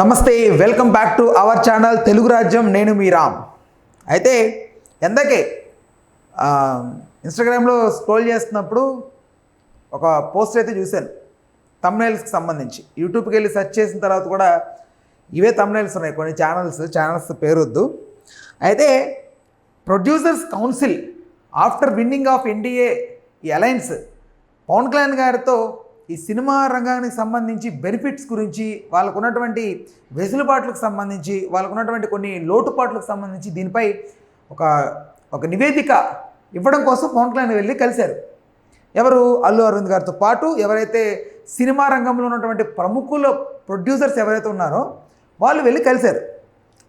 నమస్తే, welcome back to our channel Telugu Rajyam. నేను మీ రామ్. అయితే ఎందకే ఇన్స్టాగ్రామ్లో స్క్రోల్ చేస్తున్నప్పుడు ఒక పోస్ట్ అయితే చూశాను థంబ్నెయిల్స్కి సంబంధించి. యూట్యూబ్కి వెళ్ళి సెర్చ్ చేసిన తర్వాత కూడా ఇవే థంబ్నెయిల్స్ ఉన్నాయి. కొన్ని ఛానల్స్ పేరొద్దు. అయితే producers council after winning of NDA ఈ అలయన్స్ పవన్ కళ్యాణ్ గారితో ఈ సినిమా రంగానికి సంబంధించి బెనిఫిట్స్ గురించి, వాళ్ళకు ఉన్నటువంటి వెసులుబాట్లకు సంబంధించి, వాళ్ళకు ఉన్నటువంటి కొన్ని లోటుపాట్లకు సంబంధించి దీనిపై ఒక నివేదిక ఇవ్వడం కోసం పవన్ కళ్యాణ్ వెళ్ళి కలిశారు. ఎవరు? అల్లు అరవింద్ గారితో పాటు ఎవరైతే సినిమా రంగంలో ఉన్నటువంటి ప్రముఖుల ప్రొడ్యూసర్స్ ఎవరైతే ఉన్నారో వాళ్ళు వెళ్ళి కలిశారు.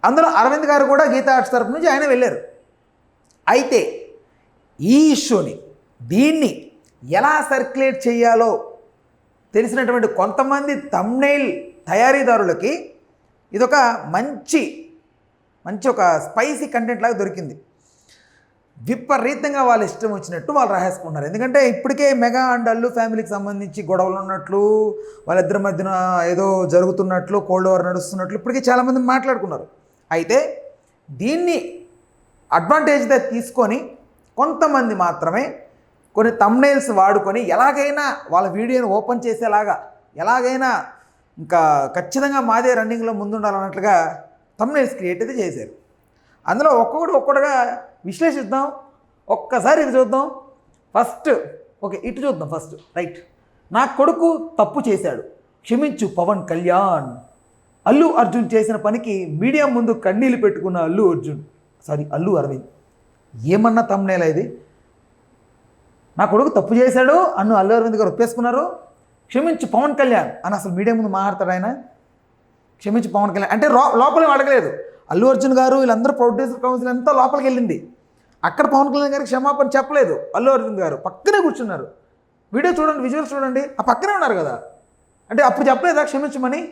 అందులో అరవింద్ గారు కూడా గీతా ఆర్ట్స్ తరఫు నుంచి ఆయన వెళ్ళారు. అయితే ఈ ఇష్యూని దీన్ని ఎలా సర్క్యులేట్ చేయాలో తెలిసినటువంటి కొంతమంది థంబ్నెయిల్ తయారీదారులకి ఇదొక మంచి ఒక స్పైసీ కంటెంట్ లాగా దొరికింది. విపరీతంగా వాళ్ళ ఇష్టం వచ్చినట్టు వాళ్ళు రాసేసుకుంటున్నారు. ఎందుకంటే ఇప్పటికే మెగా అండ్ అల్లు ఫ్యామిలీకి సంబంధించి గొడవలు ఉన్నట్లు, వాళ్ళిద్దరి మధ్యన ఏదో జరుగుతున్నట్లు, కోల్డ్ వార్ నడుస్తున్నట్లు ఇప్పటికే చాలామంది మాట్లాడుకున్నారు. అయితే దీన్ని అడ్వాంటేజ్గా తీసుకొని కొంతమంది మాత్రమే కొన్ని థంబ్నెయిల్స్ వాడుకొని ఎలాగైనా వాళ్ళ వీడియోని ఓపెన్ చేసేలాగా, ఎలాగైనా ఇంకా ఖచ్చితంగా మాదే రన్నింగ్లో ముందుండాలన్నట్లుగా థంబ్నెయిల్స్ క్రియేట్ అయితే చేశారు. అందులో ఒక్కొక్కటిగా విశ్లేషిద్దాం. ఒక్కసారి ఇది చూద్దాం. ఇటు చూద్దాం. రైట్. నా కొడుకు తప్పు చేశాడు, క్షమించు పవన్ కళ్యాణ్. అల్లు అర్జున్ చేసిన పనికి మీడియా ముందు కన్నీళ్ళు పెట్టుకున్న అల్లు అరవింద్. ఏమన్నా థంబ్నెయిల్ ఇది? నా కొడుకు తప్పు చేశాడు అల్లు అరవింద్ గారు ఒప్పేసుకున్నారు. క్షమించు పవన్ కళ్యాణ్ అని అసలు మీడియా ముందు మాట్లాడతాడు ఆయన. క్షమించు పవన్ కళ్యాణ్ అంటే లోపలికి అడగలేదు. అల్లు అర్జున్ గారు వీళ్ళందరూ ప్రొడ్యూసర్ కౌన్సిల్ అంతా లోపలికి వెళ్ళింది. అక్కడ పవన్ కళ్యాణ్ గారికి క్షమాపణ చెప్పలేదు. అల్లు అర్జున్ గారు పక్కనే కూర్చున్నారు. వీడియో చూడండి, విజువల్స్ చూడండి. ఆ పక్కనే ఉన్నారు కదా. అంటే అప్పుడు చెప్పలేదా క్షమించమని?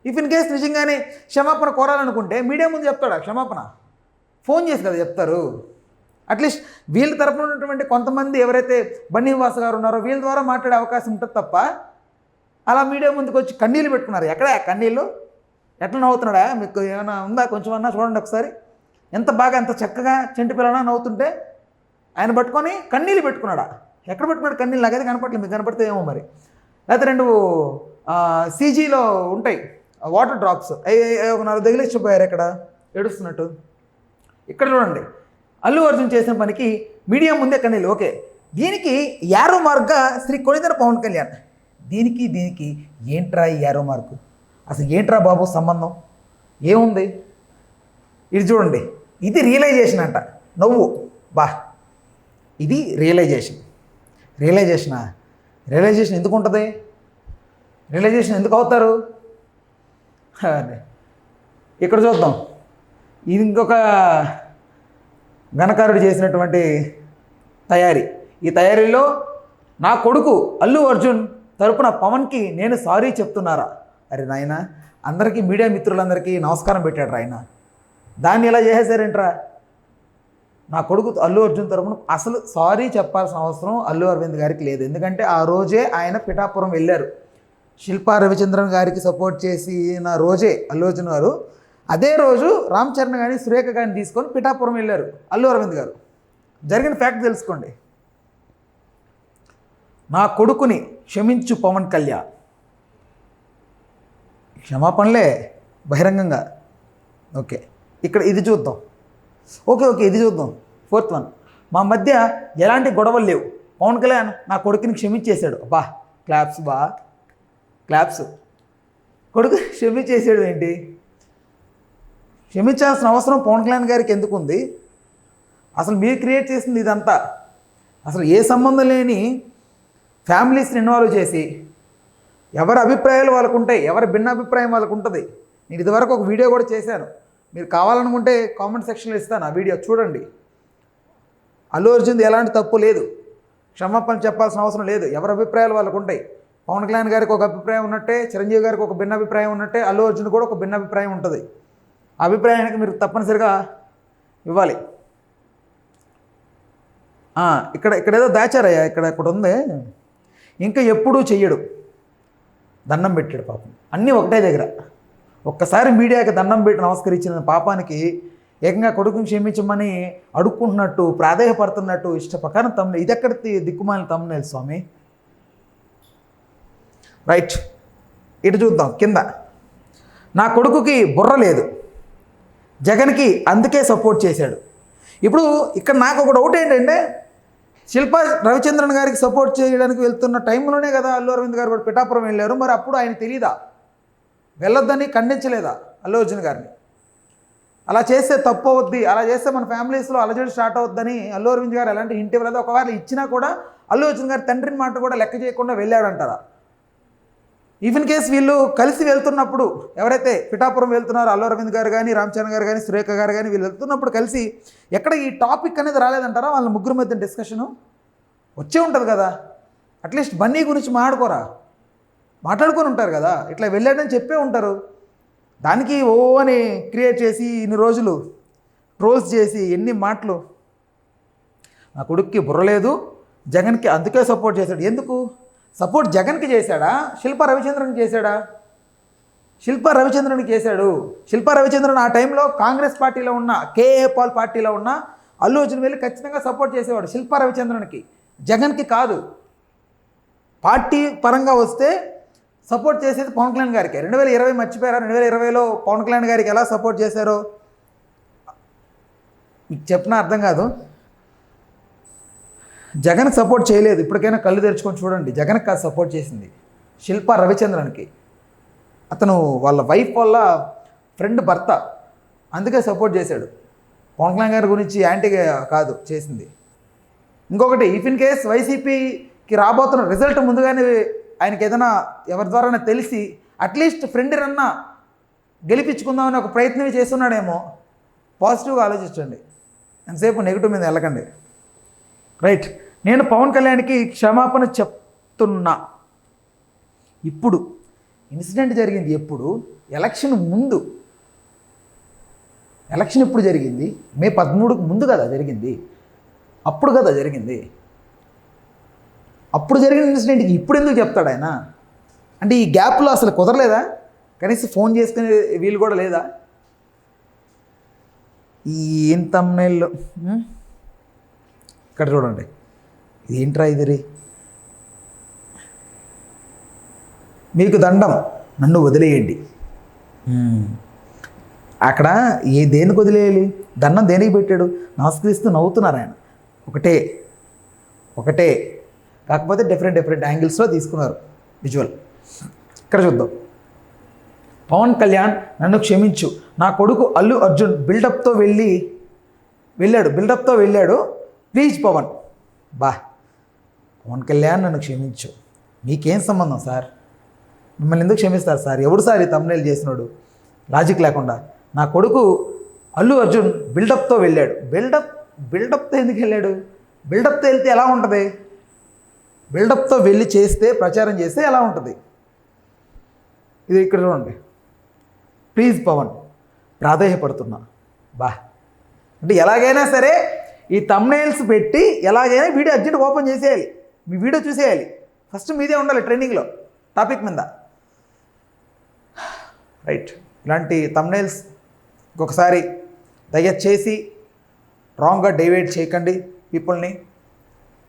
ఇఫ్ ఇన్ కేస్ నిజంగానే క్షమాపణ కోరాలనుకుంటే మీడియా ముందు చెప్తాడా క్షమాపణ? ఫోన్ చేసి కదా చెప్తారు. అట్లీస్ట్ వీళ్ళ తరపున ఉన్నటువంటి కొంతమంది ఎవరైతే బన్నీవాస గారు ఉన్నారో వీళ్ళ ద్వారా మాట్లాడే అవకాశం ఉంటుంది తప్ప అలా మీడియా ముందుకు వచ్చి కన్నీళ్ళు పెట్టుకున్నారు. ఎక్కడ కన్నీళ్ళు? ఎట్లా నవ్వుతున్నాడా? మీకు ఏమైనా ఉందా? కొంచెం అన్నా చూడండి ఒకసారి. ఎంత బాగా, ఎంత చక్కగా చెంటి పిల్లనా నవ్వుతుంటే ఆయన పట్టుకొని కన్నీళ్ళు పెట్టుకున్నాడా? ఎక్కడ పెట్టుకున్నాడు కన్నీళ్ళు? నాకైతే కనపడలేదు. మీకు కనపడితే ఏమో మరి. లేకపోతే 2 సీజీలో ఉంటాయి వాటర్ డ్రాప్స్, ఒక 4 తగిలిచ్చిపోయారు ఎక్కడ ఏడుస్తున్నట్టు. ఇక్కడ చూడండి, అల్లు అర్జున్ చేసిన పనికి మీడియా ముందే కన్నీళ్ళు. ఓకే, దీనికి యారో మార్క్గా శ్రీ కొణిదెల పవన్ కళ్యాణ్. దీనికి ఏంట్రా ఈ యారో మార్కు? అసలు ఏంట్రా బాబు సంబంధం? ఏముంది? ఇది చూడండి. ఇది రియలైజేషన్ అంట. నవ్వు ఇది రియలైజేషన్ ఎందుకు ఉంటుంది? రియలైజేషన్ ఎందుకు అవుతారు? ఇక్కడ చూద్దాం. ఇది ఇంకొక ఘనకారుడు చేసినటువంటి తయారీ. ఈ తయారీలో నా కొడుకు అల్లు అర్జున్ తరపున పవన్కి నేను సారీ చెప్తున్నారా? అరే నాయన, అందరికీ మీడియా మిత్రులందరికీ నమస్కారం పెట్టాడు ఆయన. దాన్ని ఇలా చేసేసారేంట్రా? నా కొడుకు అల్లు అర్జున్ తరపున అసలు సారీ చెప్పాల్సిన అవసరం అల్లు అరవింద్ గారికి లేదు. ఎందుకంటే ఆ రోజే ఆయన పిఠాపురం వెళ్ళారు. శిల్పా రవిచంద్రన్ గారికి సపోర్ట్ చేసిన రోజే అల్లు అర్జున్ గారు అదే రోజు రామ్ చరణ్ కానీ సురేఖ కానీ తీసుకొని పిఠాపురం వెళ్ళారు అల్లు అరవింద్ గారు. జరిగిన ఫ్యాక్ట్ తెలుసుకోండి. నా కొడుకుని క్షమించు పవన్ కళ్యాణ్. క్షమాపణలే బహిరంగంగా. ఓకే, ఇక్కడ ఇది చూద్దాం. ఇది చూద్దాం. 4th one. మా మధ్య ఎలాంటి గొడవలు లేవు. పవన్ కళ్యాణ్ నా కొడుకుని క్షమించేశాడు. క్లాప్స్. కొడుకు క్షమించేసాడు ఏంటి? క్షమించాల్సిన అవసరం పవన్ కళ్యాణ్ గారికి ఎందుకు ఉంది? అసలు మీరు క్రియేట్ చేసింది ఇదంతా. అసలు ఏ సంబంధం లేని ఫ్యామిలీస్ని ఇన్వాల్వ్ చేసి ఎవరి అభిప్రాయాలు వాళ్ళకు ఉంటాయి, ఎవరి భిన్న అభిప్రాయం వాళ్ళకు ఉంటుంది. నేను ఇదివరకు ఒక వీడియో కూడా చేశాను. మీరు కావాలనుకుంటే కామెంట్ సెక్షన్లో ఇస్తాను, ఆ వీడియో చూడండి. అల్లు అర్జున్ది ఎలాంటి తప్పు లేదు, క్షమాపణ చెప్పాల్సిన అవసరం లేదు. ఎవరి అభిప్రాయాలు వాళ్ళకు ఉంటాయి. పవన్ కళ్యాణ్ గారికి ఒక అభిప్రాయం ఉన్నట్టే, చిరంజీవి గారికి ఒక భిన్న అభిప్రాయం ఉన్నట్టే, అల్లు అర్జున్ కూడా ఒక భిన్న అభిప్రాయం ఉంటుంది. అభిప్రాయానికి మీరు తప్పనిసరిగా ఇవ్వాలి. ఇక్కడ ఏదో దాచారయ్యా, ఇక్కడ ఉంది. ఇంకా ఎప్పుడూ చెయ్యడు, దండం పెట్టాడు పాపం. అన్నీ ఒకటే దగ్గర. ఒక్కసారి మీడియాకి దండం పెట్టి నమస్కరించిన పాపానికి ఏకంగా కొడుకుని క్షమించమని అడుక్కుంటున్నట్టు ప్రాధేయపడుతున్నట్టు ఇష్టప్రకారం తమ్ముడు. ఇది ఎక్కడ దిక్కుమాలిన తమ్ముడు స్వామి. రైట్, ఇటు చూద్దాం కింద. నా కొడుకుకి బుర్ర లేదు, జగన్కి అందుకే సపోర్ట్ చేశాడు. ఇప్పుడు ఇక్కడ నాకు ఒక డౌట్ ఏంటంటే, శిల్పా రవిచంద్రన్ గారికి సపోర్ట్ చేయడానికి వెళ్తున్న టైంలోనే కదా అల్లు అరవింద్ గారు కూడా పిఠాపురం వెళ్ళారు. మరి అప్పుడు ఆయన తెలీదా, వెళ్ళొద్దని ఖండించలేదా అల్లు అర్జున్ గారిని? అలా చేస్తే తప్పు అవుద్ది, అలా చేస్తే మన ఫ్యామిలీస్లో అలజడి స్టార్ట్ అవుద్దని అల్లు అరవింద్ గారు ఎలాంటి హింట్ ఇవ్వలేదు. ఒకవేళ ఇచ్చినా కూడా అల్లు అర్జున్ గారి తండ్రిని మాట కూడా లెక్క చేయకుండా వెళ్ళాడంటారా? ఈవెన్ కేస్ వీళ్ళు కలిసి వెళ్తున్నప్పుడు, ఎవరైతే పిఠాపురం వెళ్తున్నారో అల్లు అరవింద్ గారు కానీ, రామ్ చరణ్ గారు కానీ, సురేఖ గారు కానీ, వీళ్ళు వెళ్తున్నప్పుడు కలిసి ఎక్కడ ఈ టాపిక్ అనేది రాలేదంటారా? వాళ్ళ ముగ్గురు మధ్య డిస్కషను వచ్చే ఉంటుంది కదా. అట్లీస్ట్ బన్నీ గురించి మాట్లాడుకొని ఉంటారు కదా, ఇట్లా వెళ్ళాడని చెప్పే ఉంటారు. దానికి ఓ అని క్రియేట్ చేసి ఇన్ని రోజులు ట్రోల్స్ చేసి ఎన్ని మాటలు. నా కొడుక్కి బుర్ర లేదు, జగన్కి అందుకే సపోర్ట్ చేశాడు. ఎందుకు సపోర్ట్? జగన్కి చేశాడా, శిల్పా రవిచంద్రన్కి చేశాడా? శిల్పా రవిచంద్రన్కి చేశాడు. శిల్పా రవిచంద్రన్ ఆ టైంలో కాంగ్రెస్ పార్టీలో ఉన్న, కేఏ పాల్ పార్టీలో ఉన్న అల్లు అర్జున్ వెళ్ళి ఖచ్చితంగా సపోర్ట్ చేసేవాడు శిల్పా రవిచంద్రన్కి, జగన్కి కాదు. పార్టీ పరంగా వస్తే సపోర్ట్ చేసేది పవన్ కళ్యాణ్ గారికి. 2020 మర్చిపోయారా? 2020లో పవన్ కళ్యాణ్ గారికి ఎలా సపోర్ట్ చేశారో మీకు చెప్పినా అర్థం కాదు. జగన్కి సపోర్ట్ చేయలేదు. ఇప్పటికైనా కళ్ళు తెరుచుకొని చూడండి. జగన్కి కాదు సపోర్ట్ చేసింది, శిల్పా రవిచంద్రన్కి. అతను వాళ్ళ వైఫ్ వల్ల ఫ్రెండ్ భర్త, అందుకే సపోర్ట్ చేశాడు. పవన్ కళ్యాణ్ గారి గురించి యాంటీగా కాదు చేసింది. ఇంకొకటి, ఇఫ్ ఇన్ కేస్ వైసీపీకి రాబోతున్న రిజల్ట్ ముందుగానే ఆయనకి ఏదైనా ఎవరి ద్వారా తెలిసి అట్లీస్ట్ ఫ్రెండ్ రన్నా గెలిపించుకుందామని ఒక ప్రయత్నం చేస్తున్నాడేమో. పాజిటివ్గా ఆలోచించండి, ఎంతసేపు నెగిటివ్ మీద వెళ్ళకండి. రైట్, నేను పవన్ కళ్యాణ్కి క్షమాపణ చెప్తున్నా. ఇప్పుడు ఇన్సిడెంట్ జరిగింది ఎప్పుడు? ఎలక్షన్ ముందు. ఎలక్షన్ ఎప్పుడు జరిగింది? మే 13కు ముందు కదా జరిగింది. అప్పుడు కదా జరిగింది. అప్పుడు జరిగిన ఇన్సిడెంట్కి ఇప్పుడు ఎందుకు చెప్తాడు ఆయన? అంటే ఈ గ్యాప్లో అసలు కుదరలేదా? కనీసం ఫోన్ చేసుకునే వీలు కూడా లేదా? ఈ ఏం తమ్నైల్లో ఇక్కడ చూడండి, ఇది ఏంట్రా ఇది? మీకు దండం, నన్ను వదిలేయండి. అక్కడ దేనికి వదిలేయాలి? దండం దేనికి పెట్టాడు? నమస్కరిస్తూ నవ్వుతున్నారు ఆయన. ఒకటే కాకపోతే డిఫరెంట్ యాంగిల్స్లో తీసుకున్నారు విజువల్. ఇక్కడ చూద్దాం. పవన్ కళ్యాణ్ నన్ను క్షమించు, నా కొడుకు అల్లు అర్జున్ బిల్డప్తో వెళ్ళాడు ప్లీజ్ పవన్. పవన్ కళ్యాణ్ నన్ను క్షమించు, మీకేం సంబంధం సార్? మిమ్మల్ని ఎందుకు క్షమిస్తారు సార్? ఎవడు సార్ ఈ తమ్నైల్ చేసినాడు? లాజిక్ లేకుండా. నా కొడుకు అల్లు అర్జున్ బిల్డప్తో వెళ్ళాడు. బిల్డప్తో ఎందుకు వెళ్ళాడు? బిల్డప్తో వెళ్తే ఎలా ఉంటుంది? బిల్డప్తో వెళ్ళి ప్రచారం చేస్తే ఎలా ఉంటుంది? ఇది ఇక్కడ చూడండి. ప్లీజ్ పవన్, ప్రాధేయపడుతున్నా. అంటే ఎలాగైనా సరే ఈ తమ్నైల్స్ పెట్టి ఎలాగైనా వీడియో అర్జెంట్ ఓపెన్ చేసేయాలి. మీ వీడియో చూసేయాలి. ఫస్ట్ మీదే ఉండాలి ట్రెండింగ్లో టాపిక్ మీద. రైట్, ఇలాంటి తమ్నైల్స్ ఇంకొకసారి దయచేసి రాంగ్గా డైవర్ట్ చేయకండి పీపుల్ని.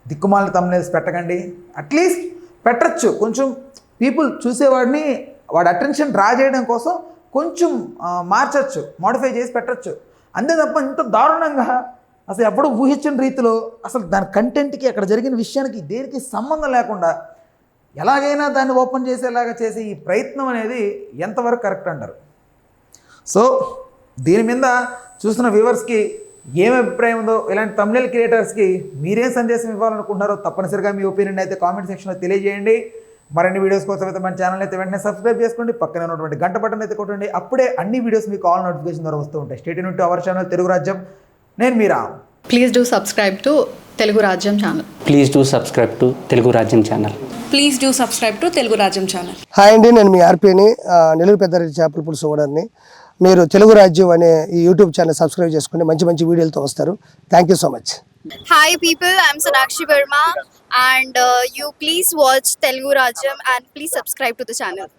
దిక్కుమాలిన తమ్నైల్స్ పెట్టకండి. అట్లీస్ట్ పెట్టచ్చు, కొంచెం పీపుల్ చూసేవాడిని వాడి అటెన్షన్ డ్రా చేయడం కోసం కొంచెం మార్చచ్చు, మోడిఫై చేసి పెట్టచ్చు. అంతే తప్ప ఇంత దారుణంగా అసలు ఎప్పుడూ ఊహించిన రీతిలో అసలు దాని కంటెంట్కి అక్కడ జరిగిన విషయానికి దేనికి సంబంధం లేకుండా ఎలాగైనా దాన్ని ఓపెన్ చేసేలాగా చేసే ఈ ప్రయత్నం అనేది ఎంతవరకు కరెక్ట్ అంటారు? సో దీని మీద చూస్తున్న వ్యూవర్స్కి ఏం అభిప్రాయం ఉందో, ఇలాంటి తమ్నైల్ క్రియేటర్స్కి మీరేం సందేశం ఇవ్వాలనుకుంటున్నారో తప్పనిసరిగా మీ ఒపీనియన్ అయితే కామెంట్ సెక్షన్లో తెలియజేయండి. మరిన్ని వీడియోస్ కోసం అయితే మన ఛానల్ అయితే వెంటనే సబ్స్క్రైబ్ చేసుకోండి. పక్కన ఉన్నటువంటి గంట బటన్ అయితే కొట్టండి. అప్పుడే అన్ని వీడియోస్ మీకు ఆల్ నోటిఫికేషన్ ద్వారా వస్తూ ఉంటాయి. Stay tuned to our channel Telugu Rajyam. నేను Meera. Please do subscribe to Telugu Rajyam channel. Please do subscribe to Telugu Rajyam channel. Please do subscribe to Telugu Rajyam channel. Hi అండి, నేను మీ ఆర్పీని, నెల్లూరు పెద్దారెడ్డి చేపల పులుసు ఓనర్ని. మీరు తెలుగు రాజ్యం అనే ఈ యూట్యూబ్ ఛానల్ సబ్స్క్రైబ్ చేసుకుని మంచి వీడియోలతో వస్తారు. Thank you so much. Hi people, I'm Sonakshi Verma and you please watch Telugu Rajyam and please subscribe to the channel.